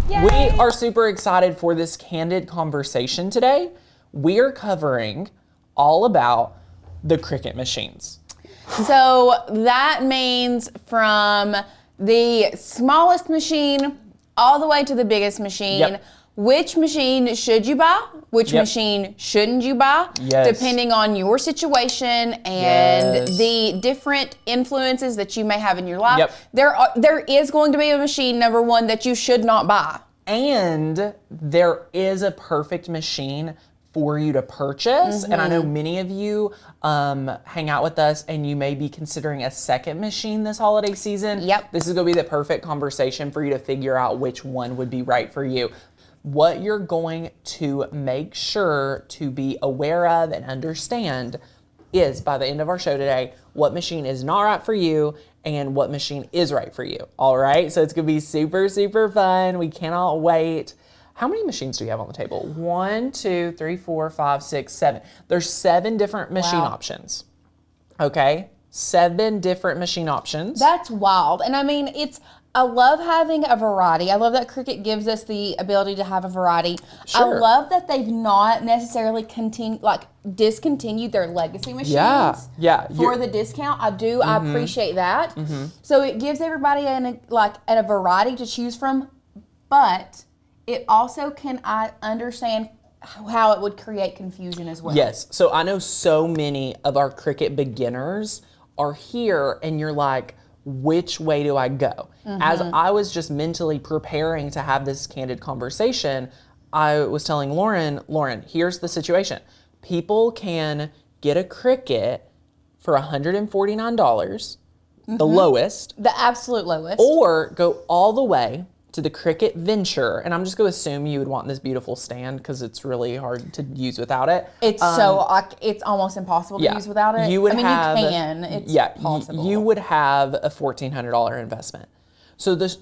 Yay. We are super excited for this candid conversation today. We are covering all about the Cricut machines. So that means from the smallest machine all the way to the biggest machine. Yep. Which machine should you buy? Which machine shouldn't you buy? Yes. Depending on your situation and the different influences that you may have in your life. Yep. There is going to be a machine, number one, that you should not buy. And there is a perfect machine for you to purchase. And I know many of you hang out with us and you may be considering a second machine this holiday season. Yep. This is gonna be the perfect conversation for you to figure out which one would be right for you. What you're going to make sure to be aware of and understand is, by the end of our show today, what machine is not right for you and what machine is right for you. All right, so it's gonna be super, super fun. We cannot wait. How many machines do you have on the table? 1, 2, 3, 4, 5, 6, 7. There's 7 different machine options. Okay, 7 different machine options. That's wild. And I mean, I love having a variety. I love that Cricut gives us the ability to have a variety. Sure. I love that they've not necessarily discontinued their legacy machines for the discount. I appreciate that. So it gives everybody a variety to choose from, but it also I understand how it would create confusion as well. Yes. So I know so many of our Cricut beginners are here and you're like, which way do I go? As I was just mentally preparing to have this candid conversation, I was telling Lauren, here's the situation. People can get a Cricut for $149, the lowest. The absolute lowest. Or go all the way to the Cricut Venture, and I'm just going to assume you would want this beautiful stand because it's really hard to use without it. It's it's almost impossible to use without it. You can. It's possible. You would have a $1,400 investment. So it's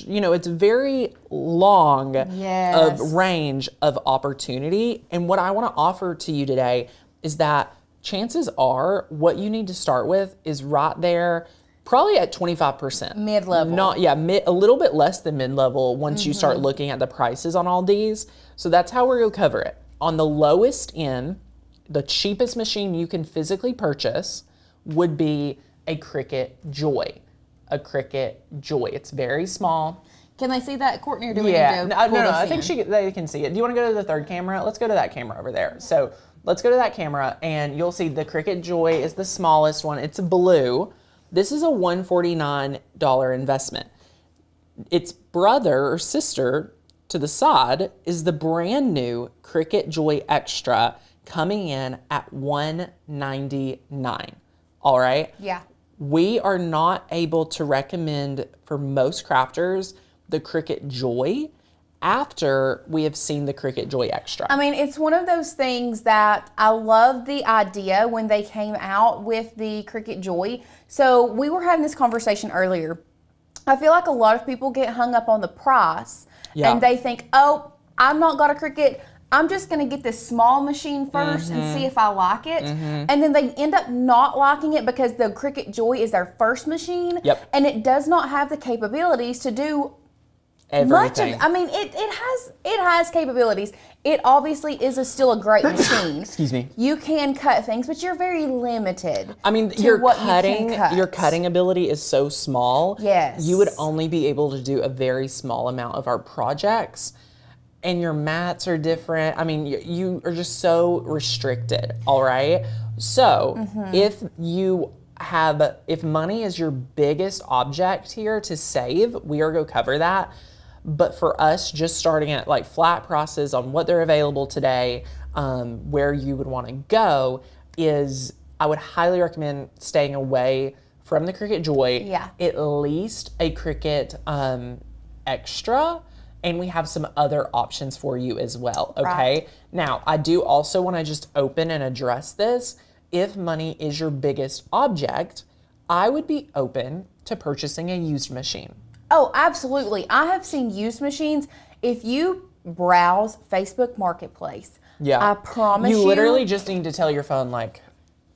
it's very long of range of opportunity, and what I want to offer to you today is that chances are what you need to start with is right there. Probably at 25%. Mid-level. A little bit less than mid-level once you start looking at the prices on all these. So that's how we're gonna cover it. On the lowest end, the cheapest machine you can physically purchase would be a Cricut Joy. A Cricut Joy. It's very small. Can they see that, Courtney, or do we No, I think they can see it. Do you wanna go to the third camera? Let's go to that camera over there. So let's go to that camera and you'll see the Cricut Joy is the smallest one. It's blue. This is a $149 investment. Its brother or sister to the side is the brand new Cricut Joy Extra coming in at $199. All right? Yeah. We are not able to recommend for most crafters the Cricut Joy after we have seen the Cricut Joy Extra. I mean, it's one of those things that I love the idea when they came out with the Cricut Joy. So we were having this conversation earlier. I feel like a lot of people get hung up on the price and they think, oh, I've not got a Cricut. I'm just going to get this small machine first and see if I like it. And then they end up not liking it because the Cricut Joy is their first machine and it does not have the capabilities to do everything. It has capabilities. It obviously is still a great machine. Excuse me. You can cut things, but you're very limited. I mean, your cutting ability is so small. Yes. You would only be able to do a very small amount of our projects, and your mats are different. I mean, you are just so restricted. All right. So if money is your biggest object here to save, we are going to cover that. But for us, just starting at like flat prices on what they're available today, where you would want to go is, I would highly recommend staying away from the Cricut Joy. Yeah. At least a Cricut Extra, and we have some other options for you as well. Okay. Right. Now, I do also want to just open and address this. If money is your biggest object, I would be open to purchasing a used machine. Oh, absolutely. I have seen used machines. If you browse Facebook Marketplace, I promise you. You literally just need to tell your phone, like,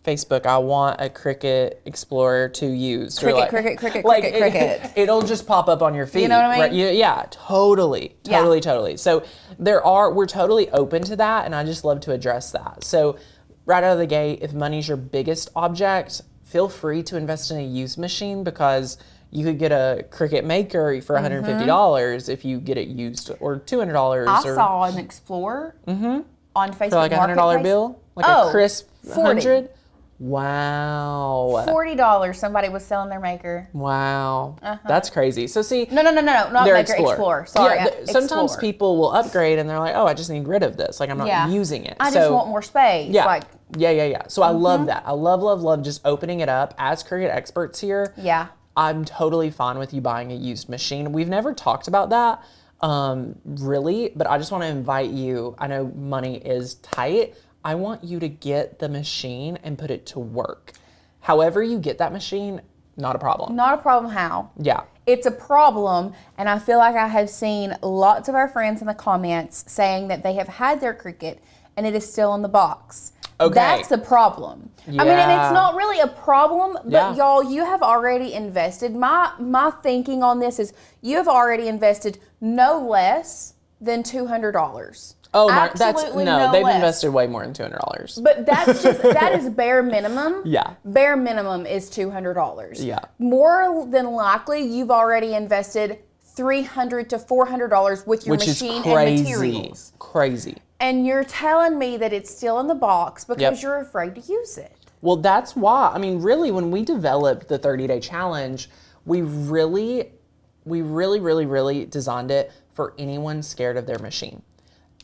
Facebook, I want a Cricut Explorer to use. Cricut. It'll just pop up on your feed. You know what I mean? Right? Yeah, totally. So we're totally open to that, and I just love to address that. So right out of the gate, if money's your biggest object, feel free to invest in a used machine, because you could get a Cricut Maker for $150 if you get it used, or $200. I saw an Explorer on Facebook for like a $100 bill, like a crisp 100. Wow. $40 somebody was selling their Maker. Wow. That's crazy. So see. No, not Maker, Explorer. Sorry. Yeah, sometimes people will upgrade and they're like, oh, I just need rid of this. Like, I'm not using it. I just want more space. Yeah. Yeah. So I love that. I love just opening it up. As Cricut experts here. Yeah. I'm totally fine with you buying a used machine. We've never talked about that, really, but I just want to invite you. I know money is tight. I want you to get the machine and put it to work. However you get that machine, not a problem. Not a problem how? Yeah. It's a problem, and I feel like I have seen lots of our friends in the comments saying that they have had their Cricut and it is still in the box. Okay. That's the problem. Yeah. I mean, and it's not really a problem, but y'all, you have already invested. My thinking on this is you have already invested no less than $200. Oh, Absolutely they've less. invested way more than $200. But that is bare minimum. Yeah. Bare minimum is $200. Yeah. More than likely, you've already invested $300 to $400 with your machine and materials. Crazy. And you're telling me that it's still in the box because you're afraid to use it. Well, that's why. I mean, really, when we developed the 30-day challenge, we really designed it for anyone scared of their machine.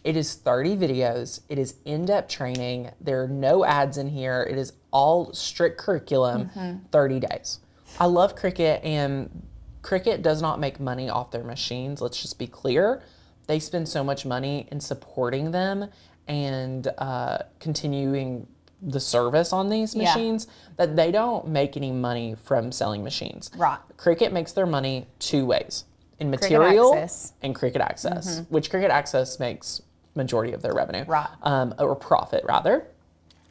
It is 30 videos. It is in-depth training. There are no ads in here. It is all strict curriculum, 30 days. I love Cricut, and Cricut does not make money off their machines. Let's just be clear. They spend so much money in supporting them and continuing the service on these machines that they don't make any money from selling machines. Right. Cricut makes their money two ways: in material and Cricut Access, Mm-hmm. which Cricut Access makes majority of their revenue, right? Or profit rather,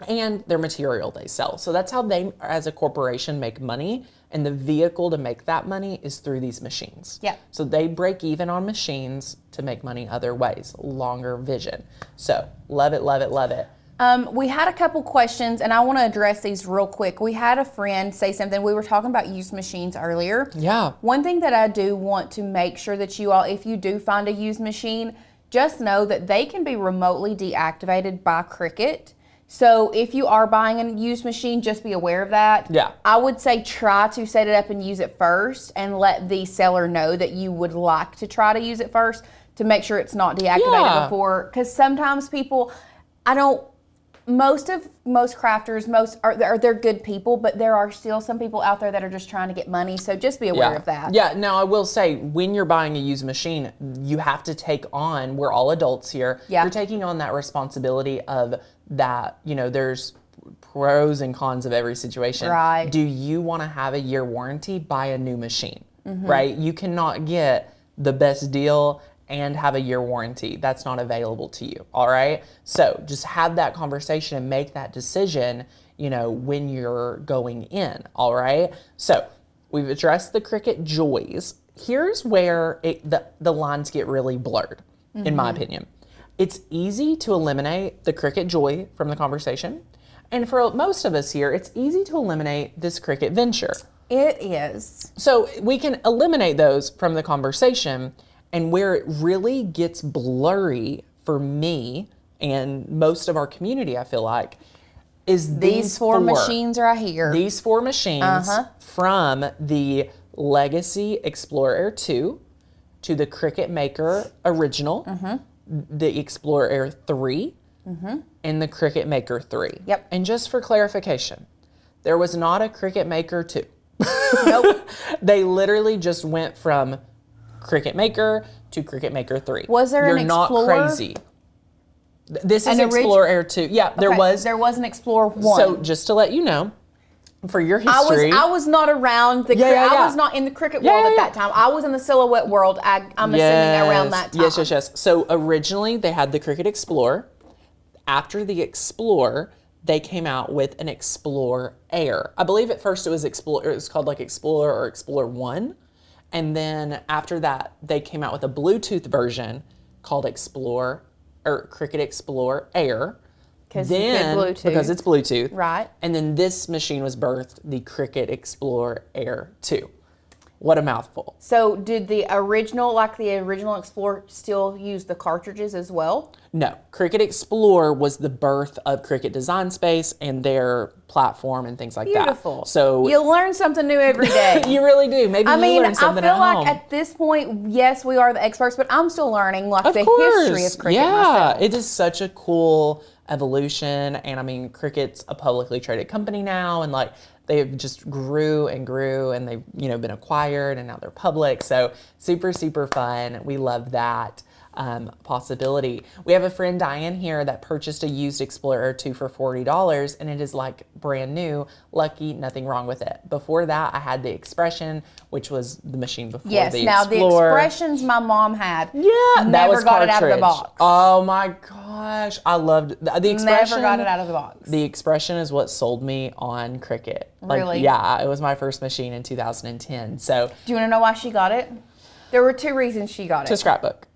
and their material they sell. So that's how they, as a corporation, make money. And the vehicle to make that money is through these machines. Yeah. So they break even on machines to make money other ways, longer vision. So love it. We had a couple questions, and I want to address these real quick. We had a friend say something. We were talking about used machines earlier. Yeah. One thing that I do want to make sure that you all, if you do find a used machine, just know that they can be remotely deactivated by Cricut. So if you are buying a used machine, just be aware of that. Yeah. I would say try to set it up and use it first, and let the seller know that you would like to try to use it first to make sure it's not deactivated before. Because sometimes people, most crafters, they're good people, but there are still some people out there that are just trying to get money. So just be aware of that. Yeah. Now I will say, when you're buying a used machine, you have to take on. We're all adults here. Yeah. You're taking on that responsibility of that. There's pros and cons of every situation. Right. Do you want to have a year warranty? Buy a new machine. Right. You cannot get the best deal and have a year warranty. That's not available to you. All right. So just have that conversation and make that decision, when you're going in. All right. So we've addressed the Cricut joys. Here's where the lines get really blurred, in my opinion. It's easy to eliminate the Cricut joy from the conversation. And for most of us here, it's easy to eliminate this Cricut venture. It is. So we can eliminate those from the conversation. And where it really gets blurry for me and most of our community, I feel like, is these four machines right here. These four machines from the Legacy Explorer Air 2 to the Cricut Maker Original, the Explorer Air 3, and the Cricut Maker 3. Yep. And just for clarification, there was not a Cricut Maker 2. Nope. They literally just went from Cricut Maker to Cricut Maker 3. Was there an Explorer? You're not crazy. This is Explorer Air 2. Yeah, there was. There was an Explorer 1. So just to let you know, for your history. I was not around the I was not in the Cricut world at that time. I was in the silhouette world, I'm assuming around that time. Yes. So originally they had the Cricut Explorer. After the Explorer, they came out with an Explore Air. I believe at first it was called like Explorer or Explorer 1. And then after that, they came out with a Bluetooth version called Cricut Explore Air. Because it's Bluetooth. Right. And then this machine was birthed, the Cricut Explore Air 2. What a mouthful. So did the original Explorer still use the cartridges as well? No. Cricut Explore was the birth of Cricut Design Space and their platform and things like that. Beautiful. So you learn something new every day. You really do. Maybe you learn something at home. I feel like at this point, yes, we are the experts, but I'm still learning history of Cricut myself. It is such a cool evolution. And I mean, Cricut's a publicly traded company now, and like they've just grew and grew, and they've been acquired, and now they're public. So super, super fun. We love that possibility. We have a friend, Diane, here that purchased a used Explorer 2 for $40, and it is like brand new. Lucky, nothing wrong with it. Before that, I had the Expression, which was the machine before the Explorer. Yes, now the Expressions my mom had. Yeah, that was got it out of the box. Oh my gosh, I loved the Expression. Never got it out of the box. The Expression is what sold me on Cricut. Really? Yeah, it was my first machine in 2010. So, do you want to know why she got it? There were 2 reasons she got it. To scrapbook.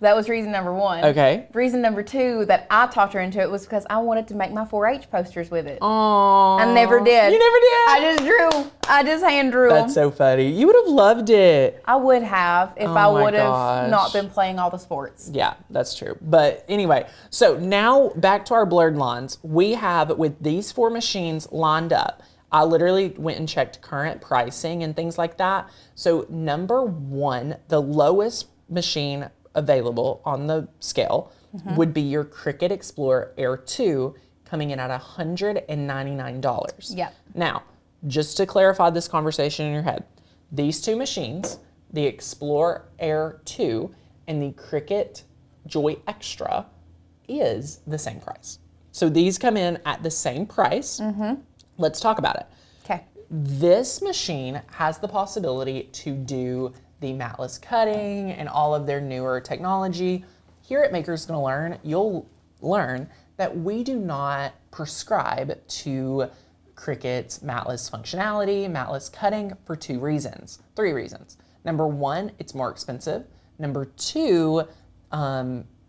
That was reason number 1. Okay. Reason number 2 that I talked her into it was because I wanted to make my 4-H posters with it. Aww. I never did. You never did? I just drew. I just hand drew them. That's so funny. You would have loved it. I would have if I would have not been playing all the sports. Yeah, that's true. But anyway, so now back to our blurred lines. We have, with these 4 machines lined up, I literally went and checked current pricing and things like that. So number 1, the lowest machine available on the scale would be your Cricut Explore Air 2, coming in at $199. Yeah. Now, just to clarify this conversation in your head, these 2 machines, the Explore Air 2 and the Cricut Joy Extra, is the same price. So these come in at the same price. Let's talk about it. Okay. This machine has the possibility to do the matless cutting and all of their newer technology. Here at Makers Gonna Learn, you'll learn that we do not prescribe to Cricut's matless functionality, matless cutting, for 3 reasons. Number 1, it's more expensive. Number 2,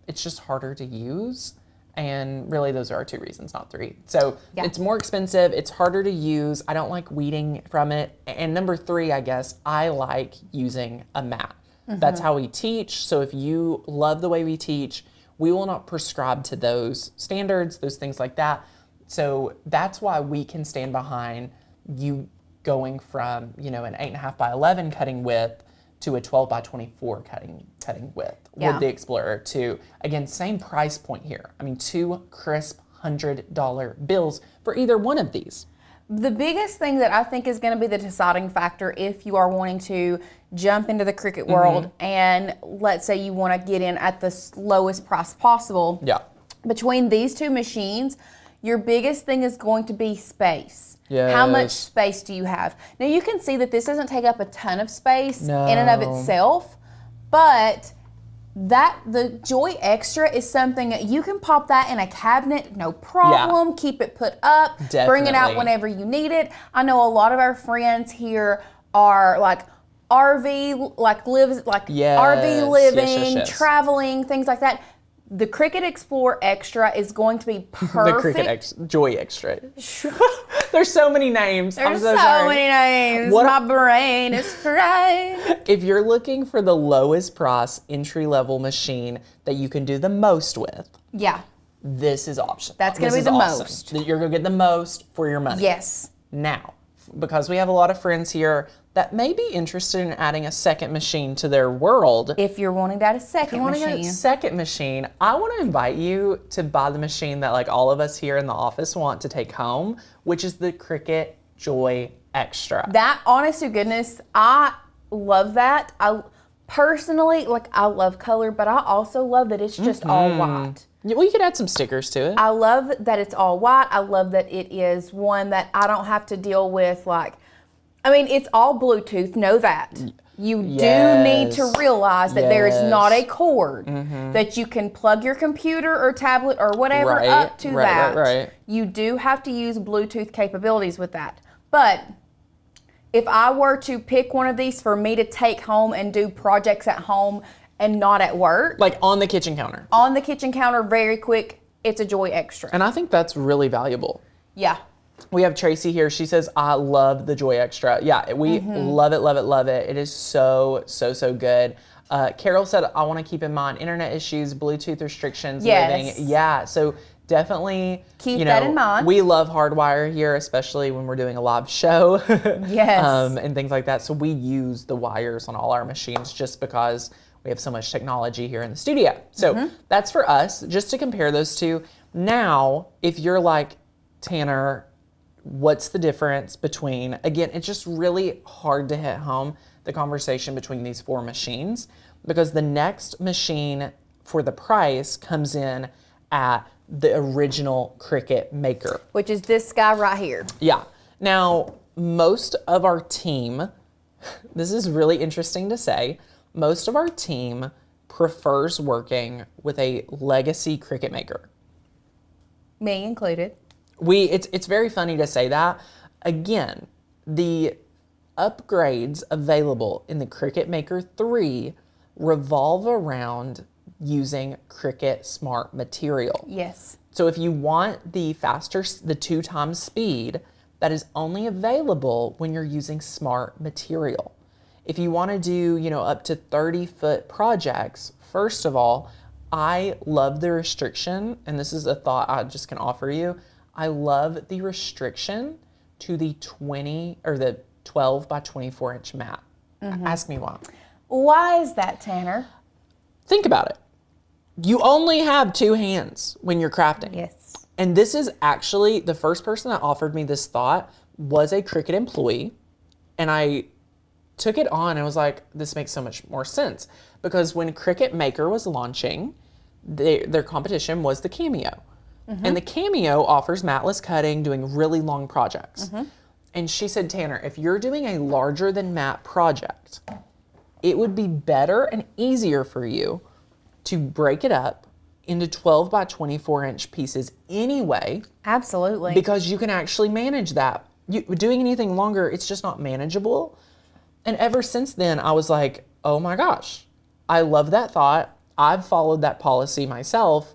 it's just harder to use. And really, those are our 2 reasons, not 3. So It's more expensive, it's harder to use, I don't like weeding from it. And number 3, I guess, I like using a mat. That's how we teach. So if you love the way we teach, we will not prescribe to those standards, those things like that. So that's why we can stand behind you going from, an 8.5 by 11 cutting width to a 12 by 24 cutting width with the Explorer 2. Again, same price point here. I mean, 2 crisp $100 bills for either one of these. The biggest thing that I think is going to be the deciding factor if you are wanting to jump into the Cricut world and let's say you want to get in at the lowest price possible. Yeah. Between these 2 machines, your biggest thing is going to be space. Yes. How much space do you have? Now you can see that this doesn't take up a ton of space in and of itself, but the Joy Extra is something that you can pop that in a cabinet, no problem. Keep it put up, bring it out whenever you need it. I know a lot of our friends here are like RV, RV living, traveling, things like that. The Cricut Explore Extra is going to be perfect. The Cricut Joy Extra. There's so many names. There's so many names. My brain is fried. If you're looking for the lowest price entry-level machine that you can do the most with, this is option. That's going to be the most. You're going to get the most for your money. Yes. Now, because we have a lot of friends here that may be interested in adding a second machine to their world. If you're wanting to add a second machine, I want to invite you to buy the machine that like all of us here in the office want to take home, which is the Cricut Joy Extra. That, honest to goodness, I love that. I personally, I love color, but I also love that it's just all white. Well, you could add some stickers to it. I love that it's all white. I love that it is one that I don't have to deal with it's all Bluetooth, know that. You do Yes. need to realize that there is Yes. not a cord that you can plug your computer or tablet or whatever Right, up to right, that. right. You do have to use Bluetooth capabilities with that. But if I were to pick one of these for me to take home and do projects at home and not at work, Like on the kitchen counter. on the kitchen counter, very quick, it's a Joy Extra. And I think that's really valuable. Yeah. We have Tracy here. She says, I love the Joy Extra. Yeah, we love it, love it, love it. It is so, so, so good. Carol said, I want to keep in mind internet issues, Bluetooth restrictions, Yes. living. Yeah, so definitely Keep that in mind. We love Hardwire here, especially when we're doing a live show. Yes. And things like that. So we use the wires on all our machines just because we have so much technology here in the studio. So that's for us, just to compare those two. Now, if you're like, Tanner, what's the difference between, again, it's just really hard to hit home the conversation between these 4 machines, because the next machine for the price comes in at the original Cricut Maker. Which is this guy right here. Yeah. Now, most of our team, this is really interesting to say, most of our team prefers working with a legacy Cricut Maker. Me included. It's very funny to say that. Again, the upgrades available in the Cricut Maker 3 revolve around using Cricut Smart Material. Yes. So if you want the faster, the 2 times speed, that is only available when you're using Smart Material. If you want to do, up to 30-foot projects, first of all, I love the restriction, and this is a thought I just can offer you. I love the restriction to the 12 by 24 inch mat. Ask me why. Why is that, Tanner? Think about it. You only have 2 hands when you're crafting. Yes. And this is actually, the first person that offered me this thought was a Cricut employee. And I took it on and was like, this makes so much more sense. Because when Cricut Maker was launching, their competition was the Cameo. And the Cameo offers matless cutting, doing really long projects. And she said, Tanner, if you're doing a larger than mat project, it would be better and easier for you to break it up into 12 by 24 inch pieces anyway. Absolutely. Because you can actually manage that. Doing anything longer, it's just not manageable. And ever since then, I was like, oh my gosh, I love that thought. I've followed that policy myself,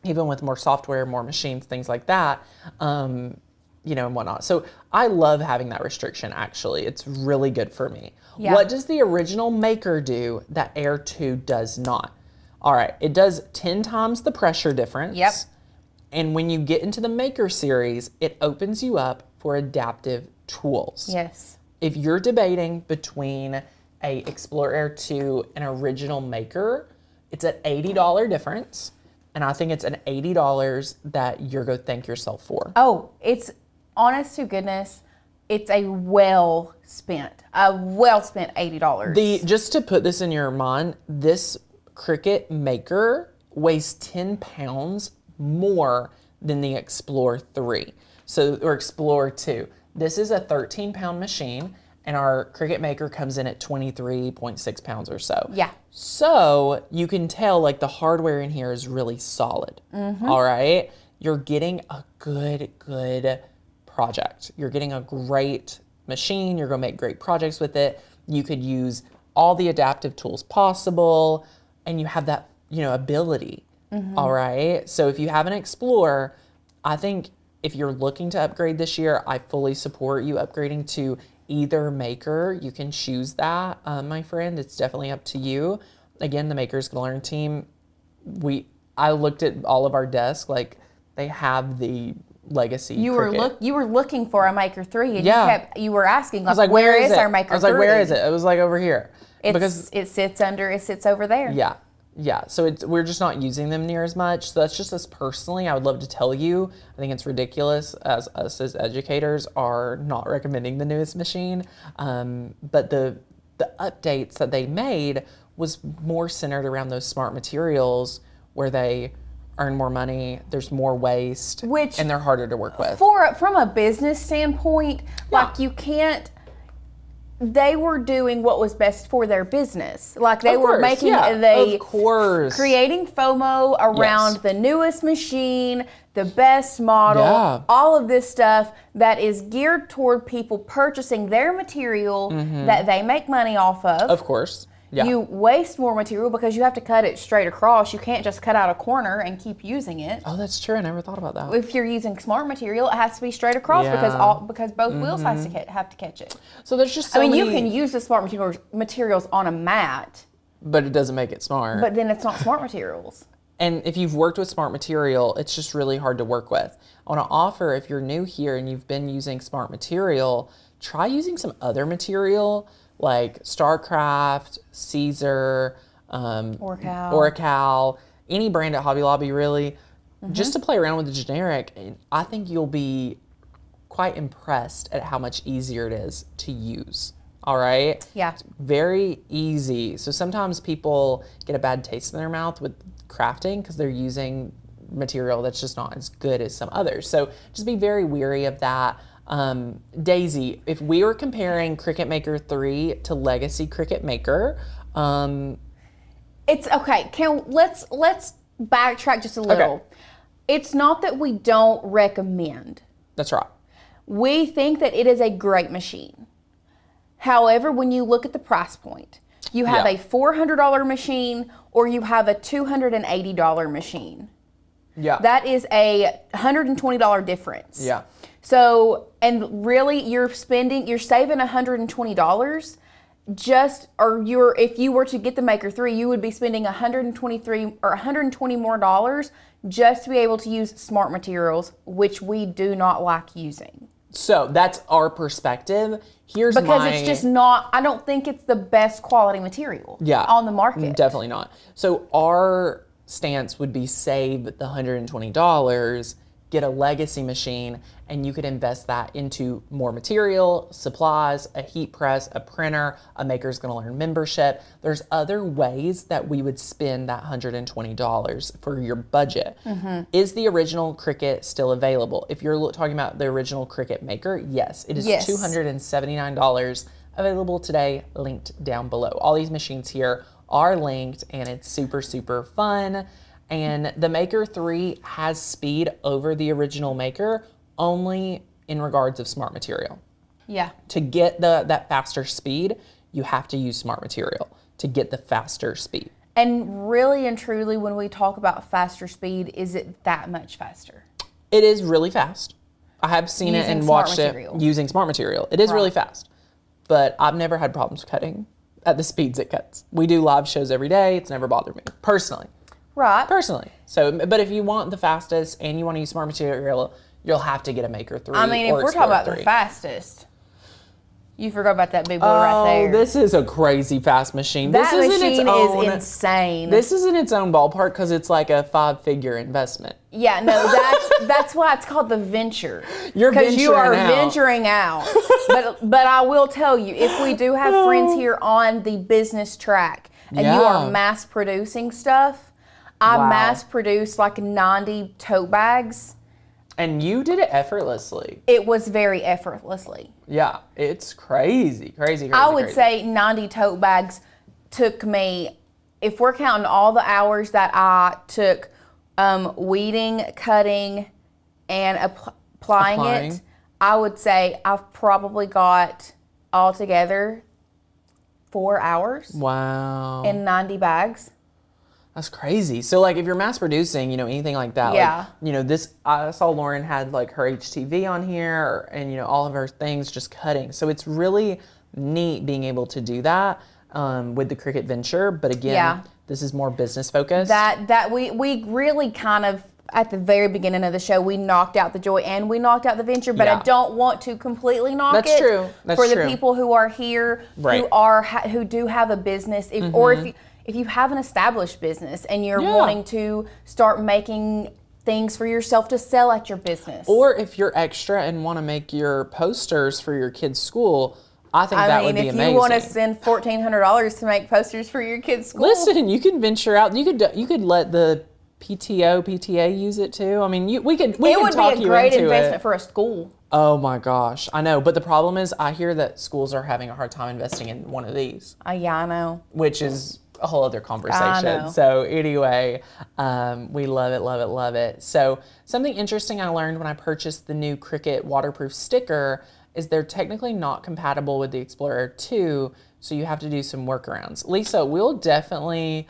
even with more software, more machines, things like that, and whatnot. So I love having that restriction, actually. It's really good for me. Yeah. What does the original Maker do that Air 2 does not? All right, it does 10 times the pressure difference. Yep. And when you get into the Maker series, it opens you up for adaptive tools. Yes. If you're debating between a Explorer Air 2 and original Maker, it's an $80 difference. And I think it's an $80 that you're going to thank yourself for. Oh, it's honest to goodness, it's a well spent $80. Just to put this in your mind, this Cricut Maker weighs 10 pounds more than the Explorer 3. Or Explorer 2. This is a 13-pound machine, and our Cricut Maker comes in at 23.6 pounds or so. Yeah. So you can tell like the hardware in here is really solid. All right. You're getting a good project. You're getting a great machine. You're going to make great projects with it. You could use all the adaptive tools possible, and you have that, ability. All right. So if you have an Explorer, I think if you're looking to upgrade this year, I fully support you upgrading to either Maker. You can choose that, my friend. It's definitely up to you. Again, the Makers Gonna Learn team, I looked at all of our desks, like they have the legacy. You were looking for a Maker 3, and Yeah. you were asking I was like, where is it? our Maker 3? I was like, where is it? It was like over here. It sits over there. Yeah. So we're just not using them near as much. So that's just us personally. I would love to tell you. I think it's ridiculous as us as educators are not recommending the newest machine. But the updates that they made was more centered around those smart materials where they earn more money, there's more waste, and they're harder to work with. From a business standpoint, like you can't, they were doing what was best for their business. Like they Of were course, making yeah, the of course. creating FOMO around Yes. the newest machine, the best model, Yeah. all of this stuff that is geared toward people purchasing their material that they make money off of. Of course. Yeah. You waste more material because you have to cut it straight across. You can't just cut out a corner and keep using it. Oh, that's true. I never thought about that. If you're using smart material, it has to be straight across Yeah. because both wheels have to catch it. So there's just so I mean, many, you can use the smart materials on a mat, but it doesn't make it smart. but then it's not smart materials. And if you've worked with smart material, it's just really hard to work with. I want to offer, if you're new here and you've been using smart material, try using some other material like StarCraft, Caesar, Oracal, any brand at Hobby Lobby really, just to play around with the generic. And I think you'll be quite impressed at how much easier it is to use. All right? Yeah. It's very easy. So sometimes people get a bad taste in their mouth with crafting because they're using material that's just not as good as some others. So just be very weary of that. Daisy, if we were comparing Cricut Maker 3 to Legacy Cricut Maker, It's okay. Let's backtrack just a little. Okay. It's not that we don't recommend. that's right. We think that it is a great machine. However, when you look at the price point, you have Yeah. a $400 machine or you have a $280 machine. Yeah. That is a $120 difference. yeah. So, and really you're saving $120 if you were to get the Maker 3, you would be spending $120 more dollars just to be able to use smart materials, which we do not like using. So that's our perspective. Here's Because my... it's just not, I don't think it's the best quality material on the market. Definitely not. So our stance would be save the $120, get a legacy machine, and you could invest that into more material, supplies, a heat press, a printer, a Maker's Gonna Learn membership. There's other ways that we would spend that $120 for your budget. Is the original Cricut still available? If you're talking about the original Cricut Maker, yes, it is Yes. $279 available today, linked down below. All these machines here are linked and it's super, super fun. And the Maker 3 has speed over the original Maker only in regards of smart material. Yeah. To get that faster speed, you have to use smart material to get the faster speed. And really and truly, when we talk about faster speed, is it that much faster? It is really fast. I have seen it Using and smart watched material. it using smart material. It is really fast, but I've never had problems cutting at the speeds it cuts. We do live shows every day. It's never bothered me, personally. Right. Personally. So, but if you want the fastest and you want to use smart material, you'll have to get a Maker 3 I mean, if or we're Explorer talking about 3. the fastest, you forgot about that big boy right there. This is a crazy fast machine. That this is machine in its own, is insane. This is in its own ballpark because it's like a 5-figure investment. Yeah, no, that's why it's called the venture. You're because you are venturing out. venturing out. But I will tell you, if we do have friends here on the business track and you are mass producing stuff, I mass produced like 90 tote bags. And you did it effortlessly. It was very effortlessly. Yeah, it's crazy. I would say 90 tote bags took me, if we're counting all the hours that I took weeding, cutting, and applying it, I would say I've probably got altogether 4 hours Wow. in 90 bags. That's crazy. So like if you're mass producing, anything like that, Yeah. like, this, I saw Lauren had like her HTV on here and, all of her things just cutting. So it's really neat being able to do that with the Cricut Venture. But again, this is more business focused. That we really kind of, at the very beginning of the show, we knocked out the Joy and we knocked out the Venture, but I don't want to completely knock That's it. true. That's for true. the people who are here, who do have a business, if you have an established business and you're wanting to start making things for yourself to sell at your business. Or if you're extra and want to make your posters for your kid's school, I think that would be amazing. If you want to spend $1,400 to make posters for your kid's school. Listen, you can venture out. You could let the PTA use it too. I mean, we could it would talk be a you great into investment it. for a school. Oh my gosh, I know. But the problem is I hear that schools are having a hard time investing in one of these. Yeah, I know. Which is a whole other conversation. I know. So anyway, we love it, love it, love it. So something interesting I learned when I purchased the new Cricut waterproof sticker is they're technically not compatible with the Explorer 2, so you have to do some workarounds. Lisa, we'll definitely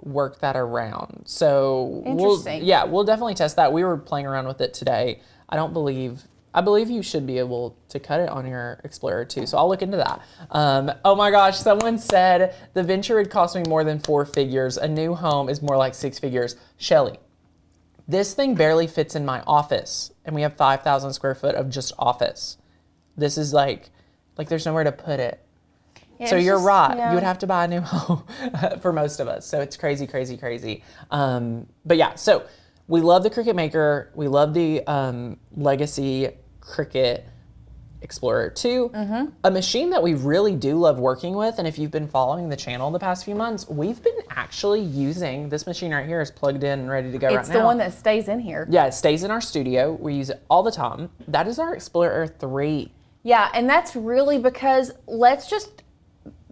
work that around. So Interesting. we'll definitely test that. We were playing around with it today. I believe you should be able to cut it on your Explorer 2, so I'll look into that. Oh my gosh, someone said the venture would cost me more than 4 figures. A new home is more like 6 figures. Shelly, this thing barely fits in my office, and we have 5,000 square foot of just office. This is like there's nowhere to put it. Yeah, so you're right. Yeah. You would have to buy a new home for most of us. So it's crazy, crazy, crazy. But yeah, so we love the Cricut Maker. We love the Legacy Cricut Explorer 2. A machine that we really do love working with, and if you've been following the channel the past few months, we've been actually using this machine right here. Is plugged in and ready to go right now. It's the one that stays in here. Yeah, it stays in our studio. We use it all the time. That is our Explorer 3. Yeah, and that's really because, let's just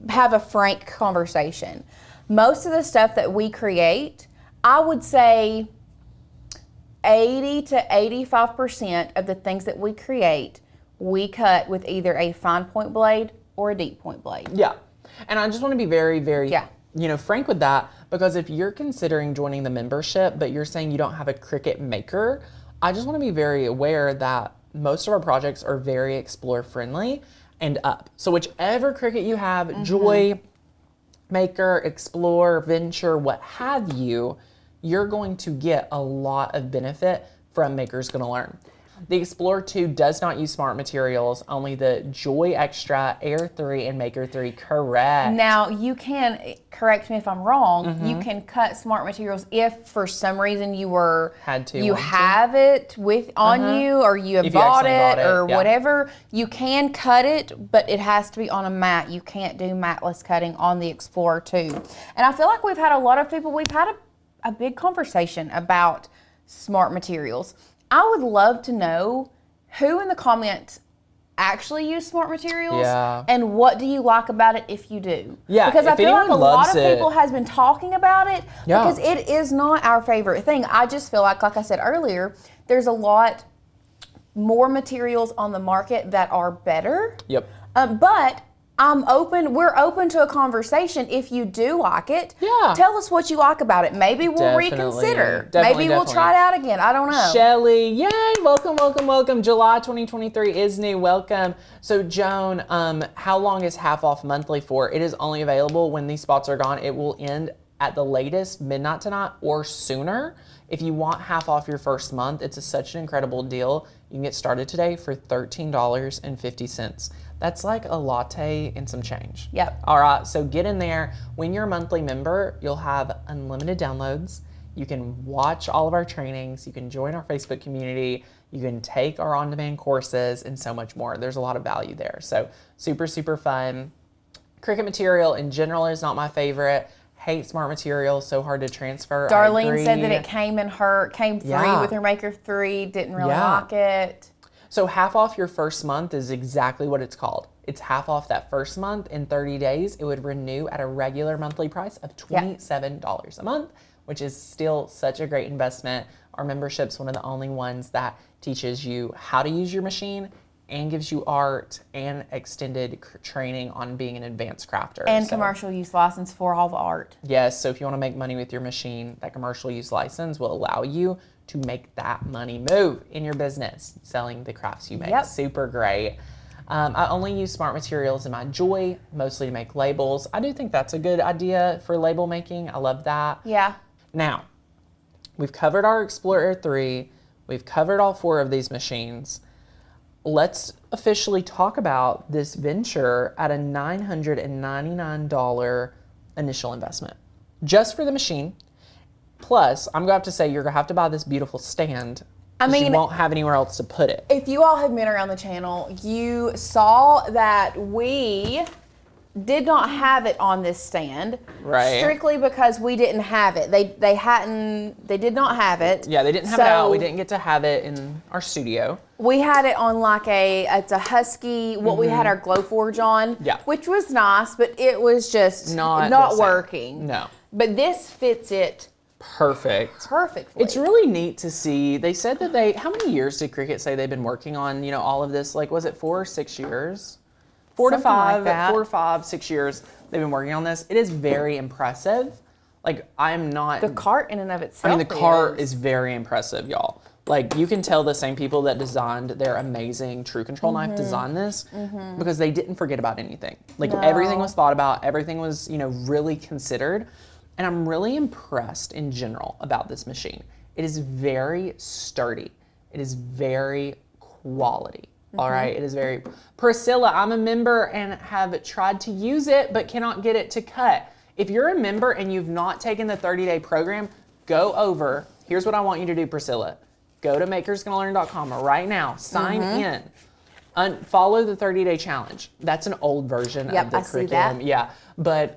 have a frank conversation. Most of the stuff that we create, I would say 80 to 85% of the things that we create, we cut with either a fine point blade or a deep point blade. Yeah. And I just want to be very, very, frank with that, because if you're considering joining the membership, but you're saying you don't have a Cricut Maker, I just want to be very aware that most of our projects are very Explore friendly and up. So whichever Cricut you have, Joy, Maker, Explore, Venture, what have you, you're going to get a lot of benefit from Maker's Gonna Learn. The Explorer 2 does not use smart materials, only the Joy Extra, Air 3, and Maker 3, correct. Now, you can, correct me if I'm wrong, you can cut smart materials if for some reason you have it on you, or you have bought it, or whatever. You can cut it, but it has to be on a mat. You can't do matless cutting on the Explorer 2. And I feel like we've had a lot of people, we've had a big conversation about smart materials. I would love to know who in the comments actually use smart materials, and what do you like about it if you do. Because I feel like a lot of people has been talking about it, because it is not our favorite thing. I just feel like I said earlier, there's a lot more materials on the market that are better. But we're open to a conversation. If you do like it, tell us what you like about it. Maybe we'll reconsider. Maybe we'll try it out again. I don't know. Shelly, yay, welcome, welcome, welcome. July 2023 is new, welcome. So Joan, how long is half off monthly for? It is only available when these spots are gone. It will end at the latest midnight tonight or sooner. If you want half off your first month, it's such an incredible deal. You can get started today for $13.50. That's like a latte and some change. All right, so get in there. When you're a monthly member, you'll have unlimited downloads. You can watch all of our trainings. You can join our Facebook community. You can take our on-demand courses and so much more. There's a lot of value there. So super, super fun. Cricut material in general is not my favorite. Hate smart materials, so hard to transfer. Darlene said that it came free with her Maker 3, didn't really like it. So half off your first month is exactly what it's called. It's half off that first month. In 30 days, it would renew at a regular monthly price of $27 a month, which is still such a great investment. Our membership's one of the only ones that teaches you how to use your machine and gives you art and extended training on being an advanced crafter. And commercial use license for all the art. Yes, so if you want to make money with your machine, that commercial use license will allow you to make that money move in your business, selling the crafts you make. Super great. I only use smart materials in my Joy, mostly to make labels. I do think that's a good idea for label making. I love that. Now, we've covered our Explorer 3. We've covered all 4 of these machines. Let's officially talk about this venture at a $999 initial investment. Just for the machine. Plus, I'm going to have to say you're going to have to buy this beautiful stand. I mean, you won't have anywhere else to put it. If you all have been around the channel, you saw that we did not have it on this stand. Right. Strictly because we didn't have it. They did not have it. Yeah, they didn't have it out. We didn't get to have it in our studio. We had it on like it's a Husky, what we had our Glowforge on. Yeah. Which was nice, but it was just not working. No. But this fits it perfectly. It's really neat to see. They said that how many years did Cricut say they've been working on, all of this? Like, was it 4 or 6 years? 4 to 5, like 4 or 5, 6 years they've been working on this. It is very impressive. Like, I'm not. The cart in and of itself. I mean, the cart is very impressive, y'all. Like, you can tell the same people that designed their amazing True Control knife designed this because they didn't forget about anything. Like, everything was thought about, everything was, really considered. And I'm really impressed in general about this machine. It is very sturdy. It is very quality. All right, it is very. Priscilla, I'm a member and have tried to use it, but cannot get it to cut. If you're a member and you've not taken the 30-day program, go over. Here's what I want you to do, Priscilla. Go to makersgonnalearn.com right now. Sign in. Follow the 30-day challenge. That's an old version of the curriculum. Yeah, but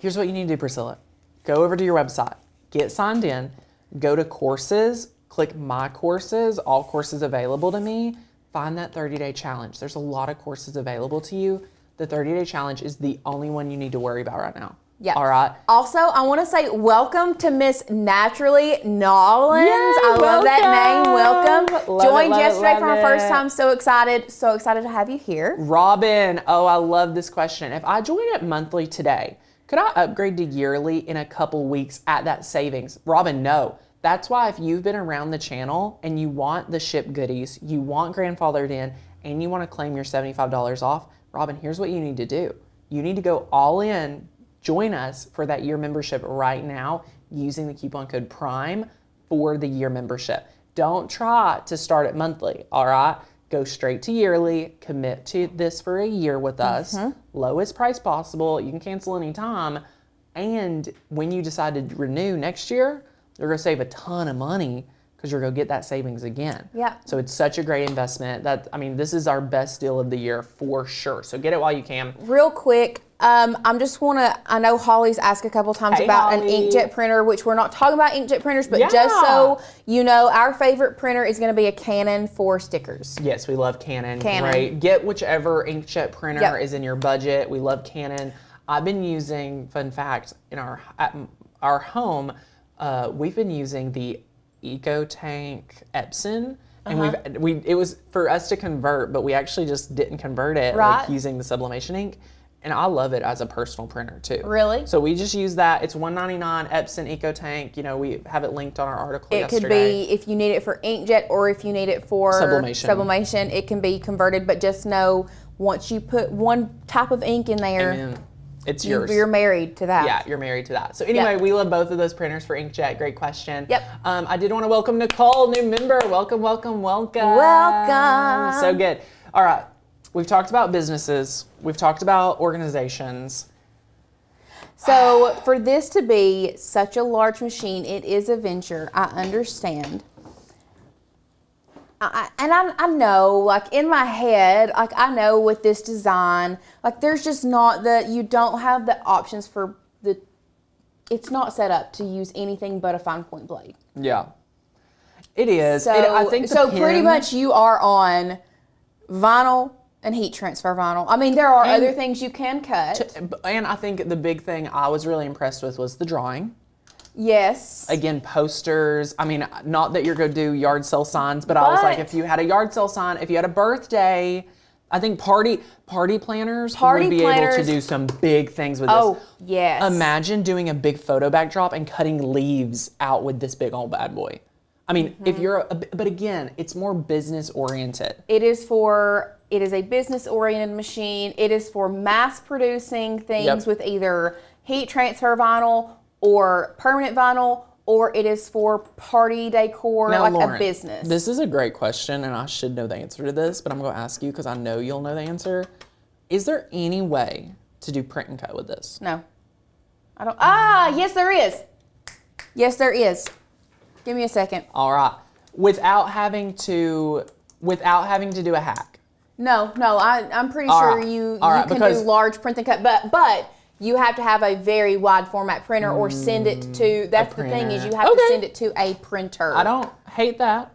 here's what you need to do, Priscilla. Go over to your website. Get signed in. Go to courses. Click My Courses. All courses available to me. Find that 30-day challenge. There's a lot of courses available to you. The 30-day challenge is the only one you need to worry about right now. Yeah. All right. Also, I want to say welcome to Miss Naturally Nollins. I love that name. Welcome. Joined yesterday for her first time. So excited. So excited to have you here. Robin. Oh, I love this question. If I join it monthly today, could I upgrade to yearly in a couple weeks at that savings? Robin, no. That's why if you've been around the channel and you want the ship goodies, you want grandfathered in, and you want to claim your $75 off, Robin, here's what you need to do. You need to go all in, join us for that year membership right now using the coupon code PRIME for the year membership. Don't try to start it monthly, all right? Go straight to yearly, commit to this for a year with us, lowest price possible. You can cancel anytime. And when you decide to renew next year, you're going to save a ton of money because you're going to get that savings again. Yeah. So it's such a great investment. This is our best deal of the year for sure. So get it while you can. Real quick, I know Holly's asked a couple times about Holly. an inkjet printer, which we're not talking about inkjet printers, but just so you know, our favorite printer is going to be a Canon for stickers. Yes, we love Canon. Great. Get whichever inkjet printer is in your budget. We love Canon. I've been using, fun fact, at our home, we've been using the EcoTank Epson, and it was for us to convert, but we actually just didn't convert it like using the sublimation ink, and I love it as a personal printer too. Really? So we just use that. It's $199 Epson EcoTank. We have it linked on our article yesterday. It could be if you need it for inkjet or if you need it for sublimation. It can be converted, but just know once you put one type of ink in there. Amen. It's yours. You're married to that. Yeah, you're married to that. So anyway, we love both of those printers for inkjet. Great question. Yep. I did want to welcome Nicole, new member. Welcome, welcome, welcome. Welcome. So good. All right. We've talked about businesses. We've talked about organizations. So for this to be such a large machine, it is a venture. I understand. I know, like in my head, like I know with this design, like there's just not you don't have the options for it's not set up to use anything but a fine point blade. Yeah, it is. So, I think pretty much you are on vinyl and heat transfer vinyl. I mean, there are other things you can cut. And I think the big thing I was really impressed with was the drawing. Yes. Again, posters. I mean, not that you're going to do yard sale signs, but I was like, if you had a yard sale sign, if you had a birthday, I think party planners would be able to do some big things with this. Oh, yes. Imagine doing a big photo backdrop and cutting leaves out with this big old bad boy. I mean, if you're, but again, it's more business oriented. It is a business oriented machine. It is for mass producing things with either heat transfer vinyl or permanent vinyl, or it is for party decor, now, like Lauren, a business. This is a great question, and I should know the answer to this, but I'm going to ask you because I know you'll know the answer. Is there any way to do print and cut with this? No. I don't. Yes, there is. Yes, there is. Give me a second. All right. Without having to do a hack, No, I'm pretty All sure right. you All right, can because- do large print and cut, but you have to have a very wide format printer or send it to, that's the thing is you have to send it to a printer. I don't hate that.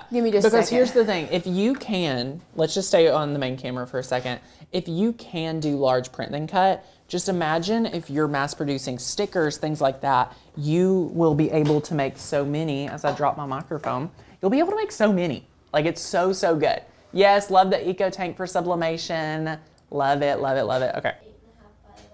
Give me just a Because second. here's the thing. If you can, let's just stay on the main camera for a second. If you can do large print and cut, just imagine if you're mass producing stickers, things like that, you will be able to make so many, as I drop my microphone, you'll be able to make so many. Like it's so, so good. Yes, love the Eco Tank for sublimation. Love it, love it, love it. Okay.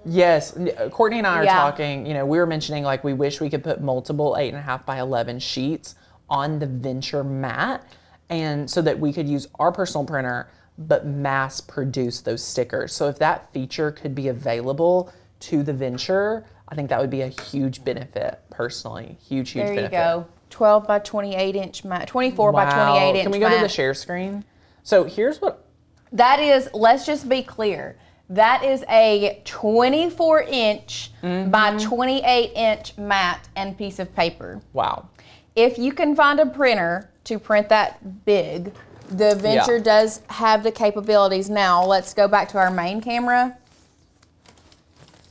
Yes, Courtney and I are talking, you know, we were mentioning like we wish we could put multiple 8.5 by 11 sheets on the Venture mat, and so that we could use our personal printer but mass produce those stickers. So if that feature could be available to the Venture, I think that would be a huge benefit personally. Huge There benefit. you go. 12 by 28 inch mat, 24 by 28 inch Can we go mat. to the share screen? So here's what, That is, let's just be clear. That is a 24 inch by 28 inch mat and piece of paper. wow. If you can find a printer to print that big, the Venture does have the capabilities. Now, let's go back to our main camera.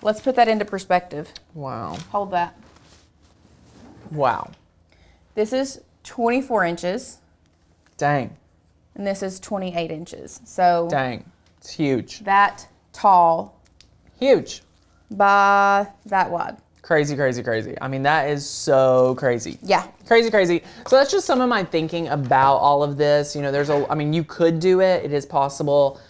Let's put that into perspective. Wow. Hold that. Wow. This is 24 inches, Dang. and this is 28 inches. So Dang. It's huge. that tall Huge. by that wide. Crazy, crazy, crazy. I mean, that is so crazy. Yeah. Crazy, crazy. So that's just some of my thinking about all of this. You know, I mean, you could do it. It is possible.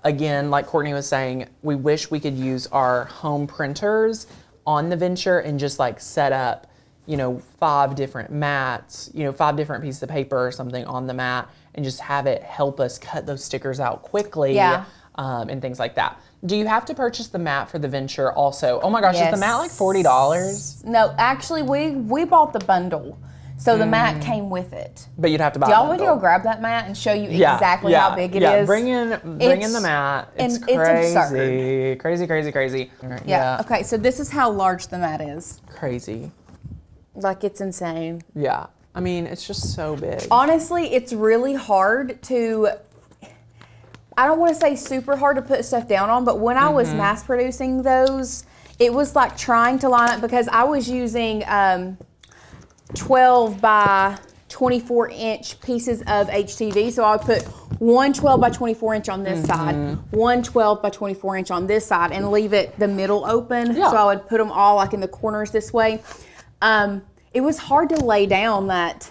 Again, like Courtney was saying, we wish we could use our home printers on the Venture and just like set up, you know, 5 different mats, you know, 5 different pieces of paper or something on the mat and just have it help us cut those stickers out quickly. Yeah. And things like that. Do you have to purchase the mat for the Venture also? Oh my gosh, is the Yes. mat like $40? No, actually, we bought the bundle, so the mat came with it. But you'd have to buy Y'all a want to bundle. go grab that mat and show you exactly how big it is? Bring in the mat. It's and it's absurd. crazy. Crazy, crazy, crazy. Yeah. Okay, so this is how large the mat is. Crazy. Like, it's insane. Yeah. I mean, it's just so big. Honestly, it's really hard to, I don't want to say super hard to put stuff down on, but when I was mass producing those, it was like trying to line up because I was using 12 by 24 inch pieces of HTV. So I would put one 12 by 24 inch on this side, one 12 by 24 inch on this side, and leave it the middle open. Yeah. So I would put them all like in the corners this way. It was hard to lay down that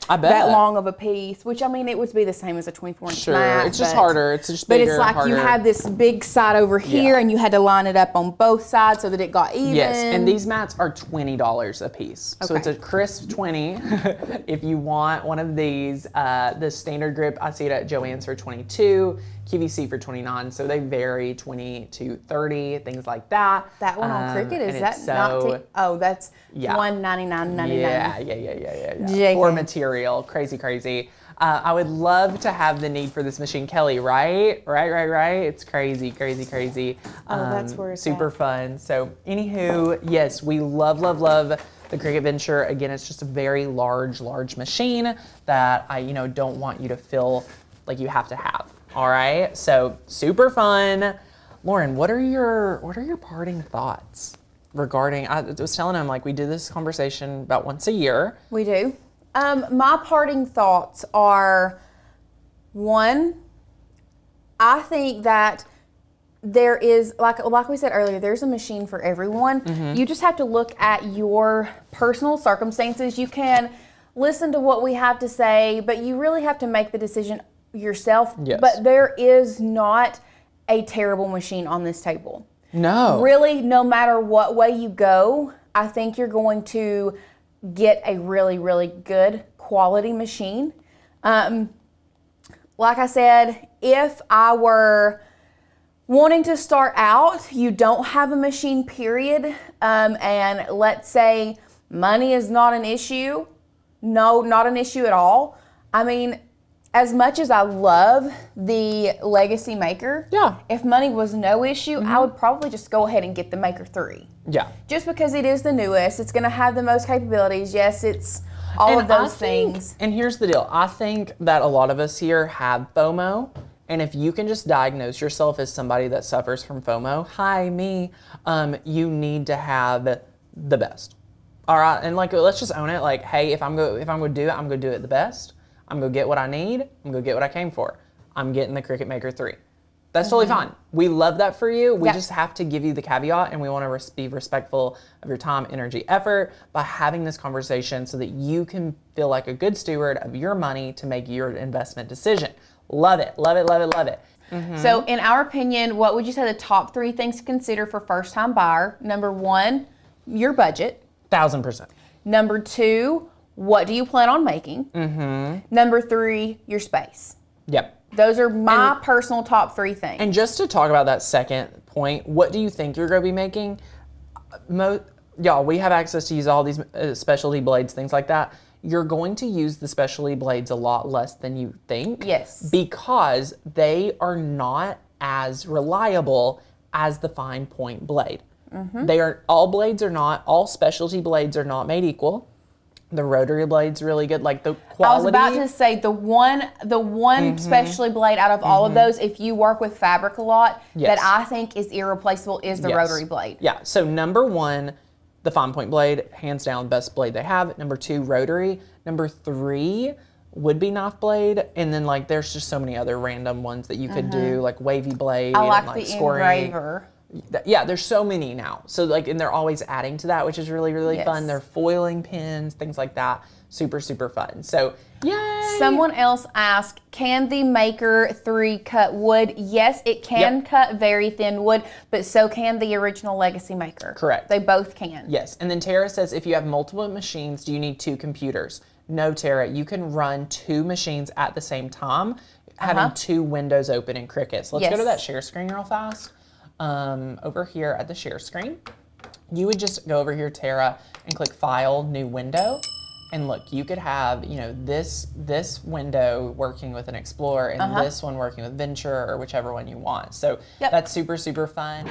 I bet. that long of a piece, which I mean, it would be the same as a 24 inch Sure. mat. It's just but- harder. It's just But bigger, it's like harder. you had this big side over here, Yeah. and you had to line it up on both sides so that it got even. Yes, and these mats are $20 a piece. So it's Okay. a crisp 20 if you want one of these. The standard grip, I see it at Joann's for 22, QVC for 29. So they vary 20 to 30, things like that. That one on Cricut, is and that it's not? so- Oh, that's Yeah. $199.99. Yeah. JK. For material, crazy. I would love to have the need for this machine, Kelly. Right. It's crazy. Oh, that's where it's super at. fun. So, anywho, yes, we love the Cricut Venture. Again, it's just a very large machine that I, don't want you to feel like you have to have. All right. So super fun. Lauren, what are your parting thoughts regarding? I was telling him like we do this conversation about once a year. We do. My parting thoughts are, one, I think that there is, like we said earlier, there's a machine for everyone. You just have to look at your personal circumstances. You can listen to what we have to say, but you really have to make the decision yourself. Yes. But there is not a terrible machine on this table. No. Really, no matter what way you go, I think you're going to get a really good quality machine. Like I said, if I were wanting to start out, you don't have a machine, period, and let's say money is not an issue. No, not an issue at all. I mean, as much as I love the Legacy Maker, Yeah. if money was no issue, I would probably just go ahead and get the Maker 3. Yeah. Just because it is the newest, it's going to have the most capabilities. Yes, it's all of those things. And here's the deal. I think that a lot of us here have FOMO And if you can just diagnose yourself as somebody that suffers from FOMO, hi, me, you need to have the best. All right, and like, let's just own it. Like, hey, if I'm going to do it, I'm going to do it the best. I'm going to get what I need. I'm going to get what I came for. I'm getting the Cricut Maker 3. That's totally fine. We love that for you. We just have to give you the caveat, and we want to be respectful of your time, energy, effort by having this conversation so that you can feel like a good steward of your money to make your investment decision. Love it, love it, love it, love it. So in our opinion, what would you say the top 3 things to consider for first-time buyer? Number 1, your budget. 1000%. Number 2, what do you plan on making? Number 3, your space. Yep. Those are my personal top 3 things. And just to talk about that second point, what do you think you're going to be making? Y'all, we have access to use all these specialty blades, things like that. You're going to use the specialty blades a lot less than you think. Yes. Because they are not as reliable as the fine point blade. All specialty blades are not made equal. The rotary blade's really good, like the quality. I was about to say the one specialty blade out of all of those, if you work with fabric a lot, that I think is irreplaceable is the rotary blade. Yeah, so number 1, the fine point blade, hands down, best blade they have. Number 2, rotary. Number 3 would be knife blade. And then like there's just so many other random ones that you could do, like wavy blade. I like and, like the scoring. engraver. Yeah, there's so many now. So like, and they're always adding to that, which is really, really fun. They're foiling pins, things like that. Super, super fun. So, yay! Someone else asked, can the Maker 3 cut wood? Yes, it can cut very thin wood, but so can the original Legacy Maker. Correct. They both can. Yes, and then Tara says, if you have multiple machines, do you need 2 computers? No, Tara, you can run 2 machines at the same time, having 2 windows open in Cricut. So let's go to that share screen real fast. Over here at the share screen, you would just go over here, Tara, and click File, New Window. And look, you could have, you know, this window working with an Explorer and this one working with Venture or whichever one you want. So that's super, super fun.